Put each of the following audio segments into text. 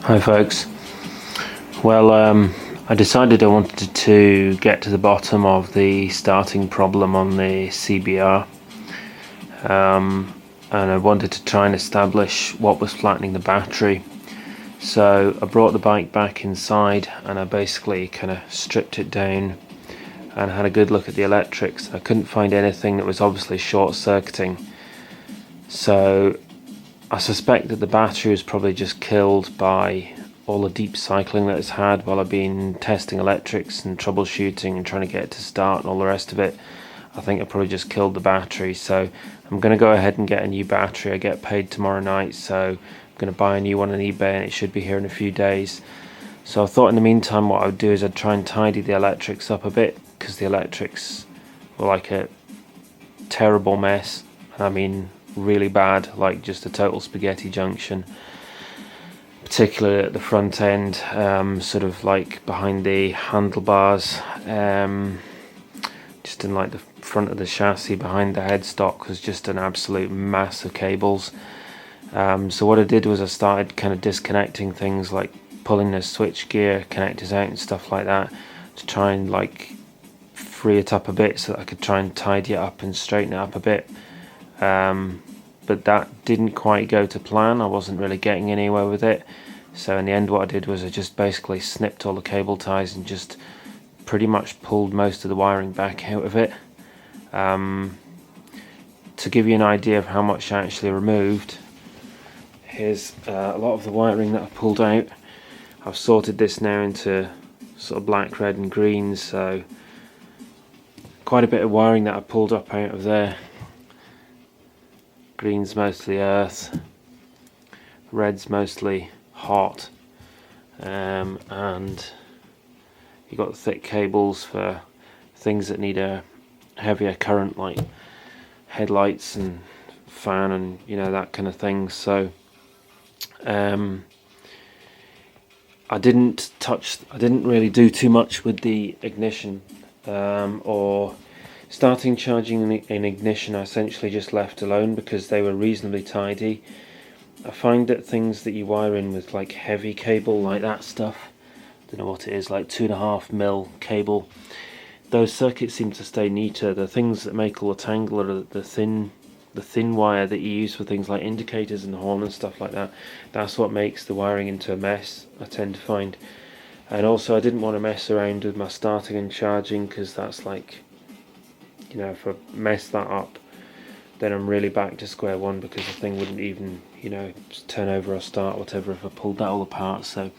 Hi folks. Well, I decided I wanted to get to the bottom of the starting problem on the CBR, and I wanted to try and establish what was flattening the battery. So I brought the bike back inside and I basically kind of stripped it down and had a good look at the electrics. I couldn't find anything that was obviously short-circuiting, so I suspect that the battery was probably just killed by all the deep cycling that it's had while I've been testing electrics and troubleshooting and trying to get it to start and all the rest of it. I think I probably just killed the battery, so I'm going to go ahead and get a new battery. I get paid tomorrow night, so I'm going to buy a new one on eBay and it should be here in a few days. So I thought in the meantime what I would do is I'd try and tidy the electrics up a bit, because the electrics were like a terrible mess. I mean really bad, like just a total spaghetti junction, particularly at the front end, sort of like behind the handlebars, just in like the front of the chassis behind the headstock was just an absolute mass of cables. So what I did was I started kind of disconnecting things, like pulling the switch gear connectors out and stuff like that, to try and like free it up a bit so that I could try and tidy it up and straighten it up a bit. But that didn't quite go to plan. I wasn't really getting anywhere with it. So in the end what I did was I just basically snipped all the cable ties and just pretty much pulled most of the wiring back out of it. To give you an idea of how much I actually removed, here's a lot of the wiring that I pulled out. I've sorted this now into sort of black, red and green, so quite a bit of wiring that I pulled up out of there. Green's mostly earth, red's mostly hot, and you've got the thick cables for things that need a heavier current, like headlights and fan and that kind of thing. So I didn't really do too much with the ignition, or starting charging in ignition. I essentially just left alone because they were reasonably tidy. I find that things that you wire in with like heavy cable, like that stuff, don't know what it is, like 2.5mm cable, those circuits seem to stay neater. The things that make all the tangle are the thin wire that you use for things like indicators and horn and stuff like that. That's what makes the wiring into a mess, I tend to find. And also I didn't want to mess around with my starting and charging, because that's like, if I mess that up, then I'm really back to square one, because the thing wouldn't even, turn over or start, whatever, if I pulled that all apart. So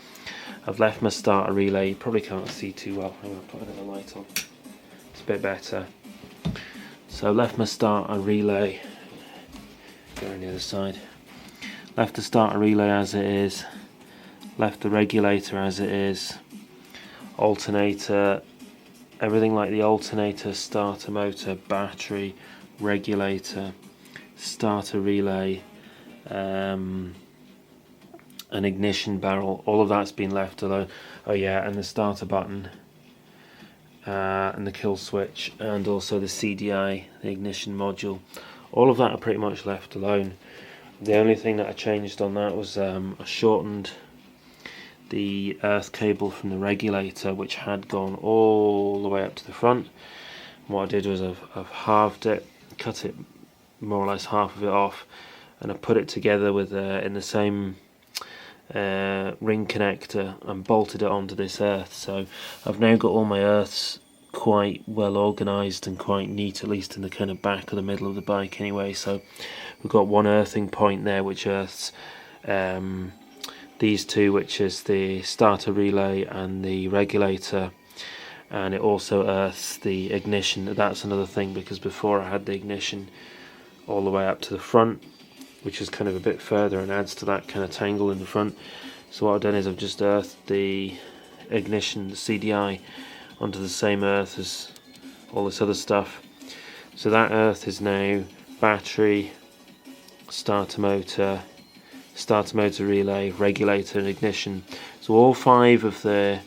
I've left my starter relay. You probably can't see too well. I'm going to put another light on. It's a bit better. So left my starter relay. Go on the other side. Left the starter relay as it is. Left the regulator as it is. Alternator. Everything like the alternator, starter motor, battery, regulator, starter relay, an ignition barrel, all of that's been left alone. Oh yeah, and the starter button, and the kill switch, and also the CDI, the ignition module. All of that are pretty much left alone. The only thing that I changed on that was I shortened the earth cable from the regulator, which had gone all the way up to the front. And what I did was I've halved it, cut it more or less half of it off, and I put it together with in the same ring connector and bolted it onto this earth. So I've now got all my earths quite well organised and quite neat, at least in the kind of back or the middle of the bike anyway. So we've got one earthing point there which earths these two, which is the starter relay and the regulator, and it also earths the ignition. That's another thing, because before I had the ignition all the way up to the front, which is kind of a bit further and adds to that kind of tangle in the front. So what I've done is I've just earthed the ignition, the CDI, onto the same earth as all this other stuff. So that earth is now battery, starter motor relay, regulator and ignition. So all 5 of the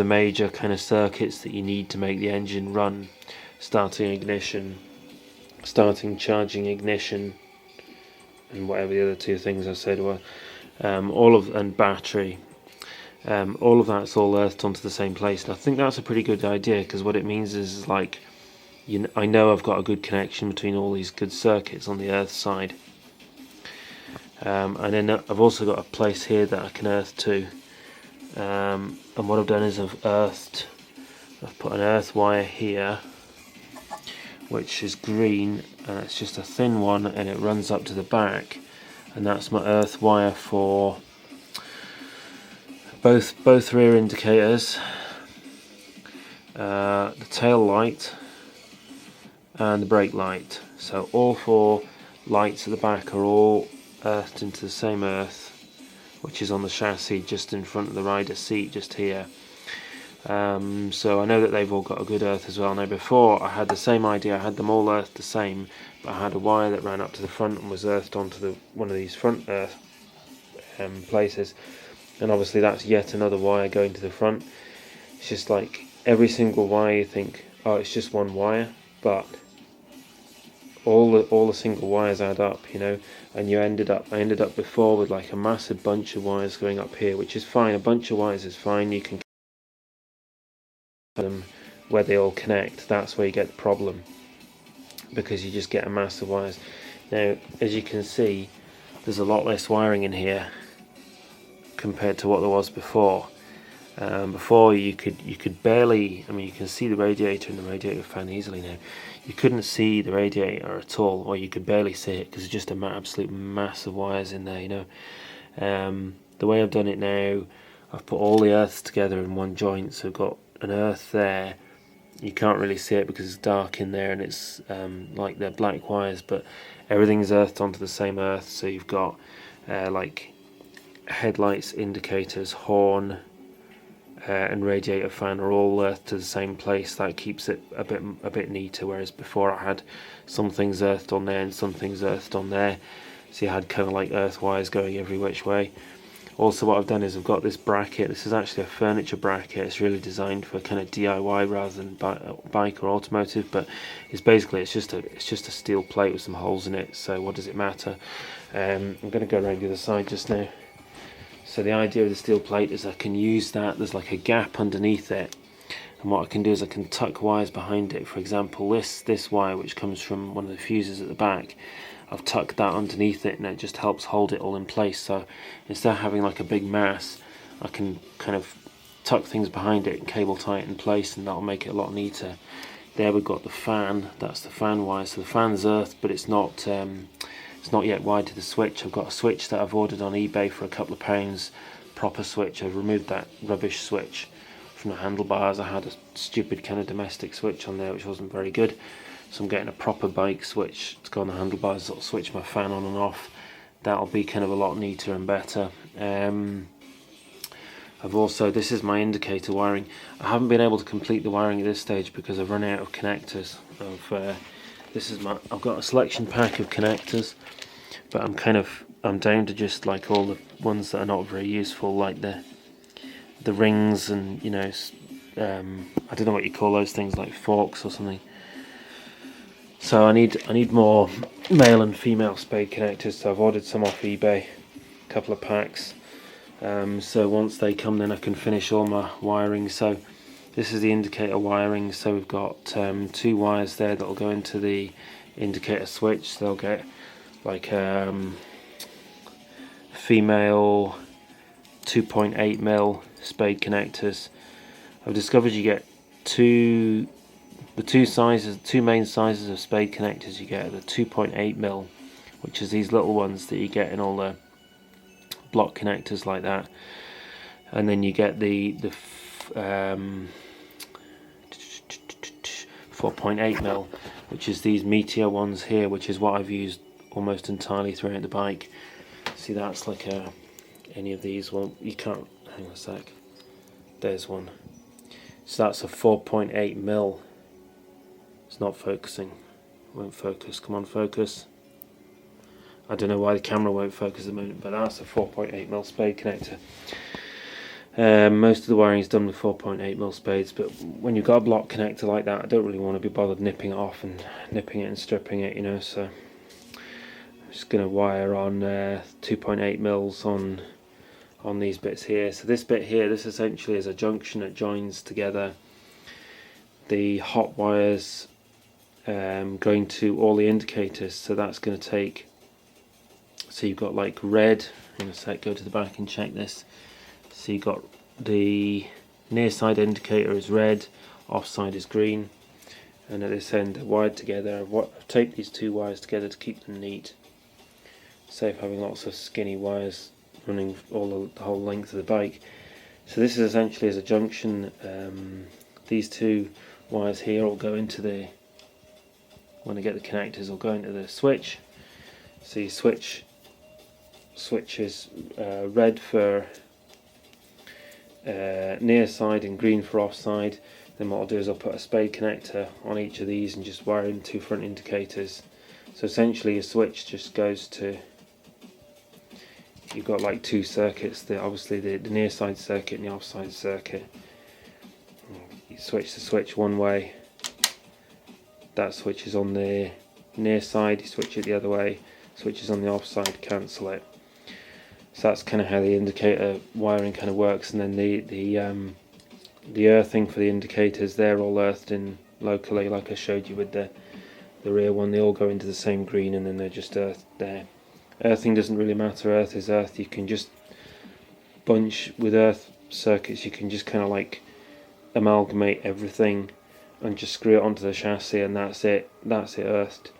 major kind of circuits that you need to make the engine run: starting ignition, starting charging ignition, and whatever the other 2 things I said were, and battery. All of that's all earthed onto the same place, and I think that's a pretty good idea, because what it means is like, I know I've got a good connection between all these good circuits on the earth side. And then I've also got a place here that I can earth to, and what I've done is I've put an earth wire here which is green, and it's just a thin one, and it runs up to the back, and that's my earth wire for both rear indicators, the tail light and the brake light. So all 4 lights at the back are all earthed into the same earth, which is on the chassis just in front of the rider's seat, just here. So I know that they've all got a good earth as well. Now before, I had the same idea, I had them all earthed the same, but I had a wire that ran up to the front and was earthed onto one of these front earth places, and obviously that's yet another wire going to the front. It's just like every single wire you think, oh, it's just one wire, but all the single wires add up, and I ended up before with like a massive bunch of wires going up here, which is fine. A bunch of wires is fine, you can them where they all connect. That's where you get the problem, because you just get a mass of wires. Now, as you can see, there's a lot less wiring in here compared to what there was before. Before you could barely, you can see the radiator and the radiator fan easily now. You couldn't see the radiator at all, or you could barely see it, because it's just an absolute mass of wires in there. The way I've done it now, I've put all the earths together in one joint, so I've got an earth there. You can't really see it because it's dark in there, and it's like they're black wires, but everything's earthed onto the same earth. So you've got like headlights, indicators, horn, and radiator fan are all earthed to the same place. That keeps it a bit neater, whereas before I had some things earthed on there and some things earthed on there, so you had kind of like earth wires going every which way. Also, what I've done is I've got this bracket. This is actually a furniture bracket. It's really designed for kind of DIY rather than bike or automotive, but it's just a steel plate with some holes in it. So what does it matter? I'm going to go around the other side just now. So the idea of the steel plate is I can use that. There's like a gap underneath it, and what I can do is I can tuck wires behind it. For example, this wire, which comes from one of the fuses at the back, I've tucked that underneath it, and it just helps hold it all in place. So instead of having like a big mass, I can kind of tuck things behind it and cable tie it in place, and that'll make it a lot neater. There we've got the fan. That's the fan wire. So the fan's earthed, but it's not yet wired to the switch. I've got a switch that I've ordered on eBay for a couple of pounds, proper switch. I've removed that rubbish switch from the handlebars. I had a stupid kind of domestic switch on there which wasn't very good, so I'm getting a proper bike switch to go on the handlebars that'll switch my fan on and off. That'll be kind of a lot neater and better. I've also, this is my indicator wiring. I haven't been able to complete the wiring at this stage because I've run out of connectors. I've got a selection pack of connectors, but I'm down to just like all the ones that are not very useful, like the rings, and I don't know what you call those things, like forks or something. So I need more male and female spade connectors. So I've ordered some off eBay, a couple of packs. So once they come, then I can finish all my wiring. So this is the indicator wiring. So we've got 2 wires there that'll go into the indicator switch. They'll get like female 2.8mm spade connectors. I've discovered you get two main sizes of spade connectors. You get the 2.8mm, which is these little ones that you get in all the block connectors like that, and then you get the 4.8mm, which is these Meteor ones here, which is what I've used almost entirely throughout the bike. See, that's like any of these. Well, you can't, hang on a sec, there's one. So that's a 4.8mm. It's not focusing, won't focus. Come on, focus. I don't know why the camera won't focus at the moment, but that's a 4.8mm spade connector. Most of the wiring is done with 4.8mm spades, but when you've got a block connector like that, I don't really want to be bothered nipping it off and nipping it and stripping it, so just going to wire on 2.8 mils on these bits here. So this bit here, this essentially is a junction that joins together the hot wires going to all the indicators. So that's going to take, so you've got like red, in a sec, go to the back and check this. So you've got the near side indicator is red, off side is green, and at this end they're wired together. I've taped these two wires together to keep them neat, save having lots of skinny wires running the whole length of the bike. So this is essentially as a junction. These two wires here will go into the, when I get the connectors, will go into the switch. So your switch is red for near side and green for off side. Then what I'll do is I'll put a spade connector on each of these and just wire in two front indicators. So essentially your switch just goes to, you've got like two circuits, obviously the near side circuit and the off side circuit. You switch the switch one way, that switch is on the near side, you switch it the other way, switch is on the off side, cancel it. So that's kind of how the indicator wiring kind of works. And then the earthing for the indicators, they're all earthed in locally, like I showed you with the rear one. They all go into the same green and then they're just earthed there. Earthing doesn't really matter, earth is earth. You can just bunch with earth circuits, you can just kind of like amalgamate everything and just screw it onto the chassis, and that's it earthed.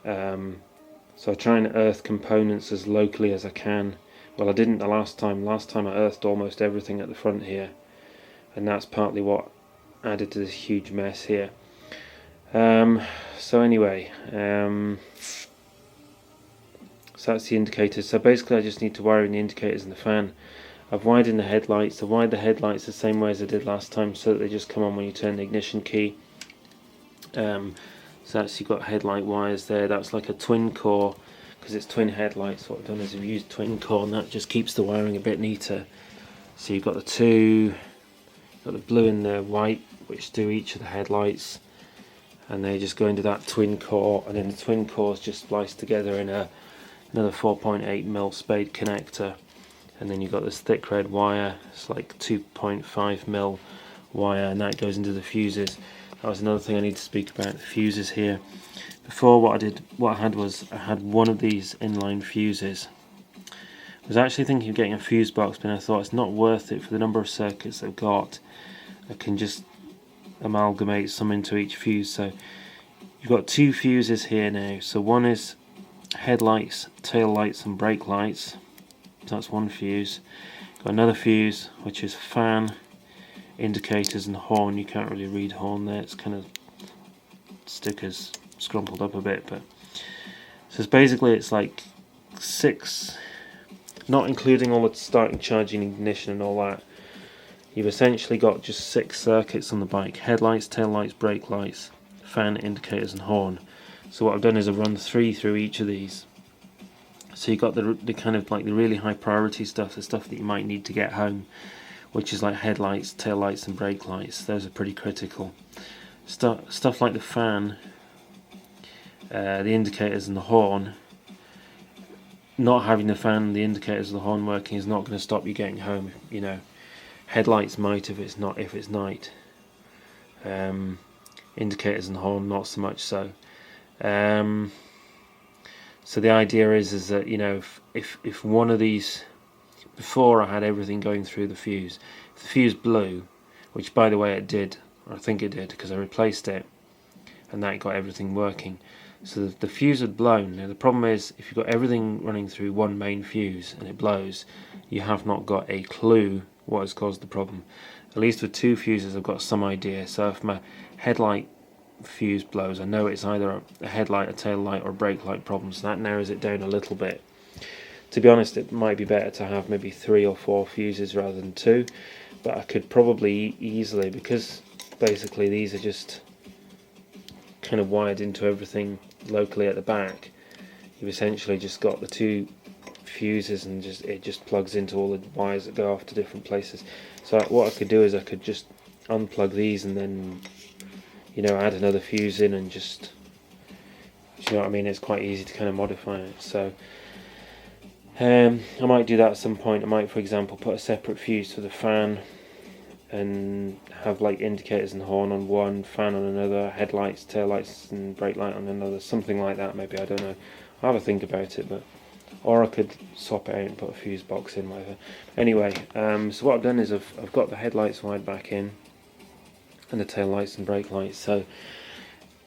So I try and earth components as locally as I can. Well, I didn't the last time I earthed almost everything at the front here, and that's partly what added to this huge mess here. So anyway, so that's the indicators. So basically I just need to wire in the indicators and the fan. I've wired in the headlights. I've wired the headlights the same way as I did last time, so that they just come on when you turn the ignition key. So that's, you've got headlight wires there. That's like a twin core, because it's twin headlights. What I've done is I've used twin core, and that just keeps the wiring a bit neater. So you've got the two, got the blue and the white, which do each of the headlights, and they just go into that twin core, and then the twin cores just splice together in another 4.8 mil spade connector. And then you've got this thick red wire, it's like 2.5 mil wire, and that goes into the fuses. That was another thing I need to speak about, the fuses here. Before, what I had one of these inline fuses. I was actually thinking of getting a fuse box, but I thought it's not worth it for the number of circuits I've got. I can just amalgamate some into each fuse. So you've got two fuses here now. So one is headlights, tail lights and brake lights. So that's one fuse. Got another fuse which is fan, indicators and horn. You can't really read horn there, it's kind of stickers scrumpled up a bit, but so it's like 6, not including all the starting, charging, ignition and all that. You've essentially got just 6 circuits on the bike: headlights, tail lights, brake lights, fan, indicators and horn. So what I've done is I've run 3 through each of these. So you've got the kind of like the really high priority stuff, the stuff that you might need to get home, which is like headlights, tail lights and brake lights. Those are pretty critical. Stuff like the fan, the indicators and the horn. Not having the fan, the indicators and the horn working is not going to stop you getting home. You know, headlights might if it's night. Indicators and horn not so much so. So the idea is that, you know, if one of these, before I had everything going through the fuse, if the fuse blew, which by the way it did, or I think it did because I replaced it, and that got everything working. So the fuse had blown. Now the problem is, if you've got everything running through one main fuse and it blows, you have not got a clue what has caused the problem. At least with 2 fuses I've got some idea. So if my headlight fuse blows, I know it's either a headlight, a tail light or a brake light problem, so that narrows it down a little bit. To be honest, it might be better to have maybe 3 or 4 fuses rather than 2, but I could probably easily, because basically these are just kind of wired into everything locally at the back, you've essentially just got the 2 fuses and it just plugs into all the wires that go off to different places. So what I could do is I could just unplug these and then, you know, add another fuse in and just you know what I mean, it's quite easy to kind of modify it. So I might do that at some point. I might, for example, put a separate fuse to the fan and have like indicators and horn on one, fan on another, headlights, taillights and brake light on another, something like that maybe, I don't know. I'll have a think about it, but or I could swap it out and put a fuse box in, whatever. Anyway, so what I've done is I've got the headlights wired back in and the taillights and brake lights. So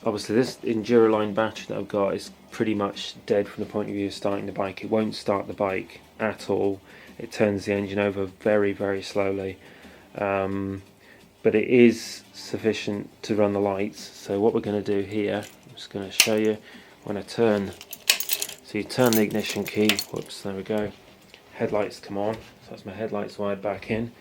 obviously this Enduroline battery that I've got is pretty much dead from the point of view of starting the bike. It won't start the bike at all. It turns the engine over very, very slowly. But it is sufficient to run the lights. So what we're going to do here, I'm just going to show you when I turn. So you turn the ignition key, whoops, there we go. Headlights come on, so that's my headlights wired back in.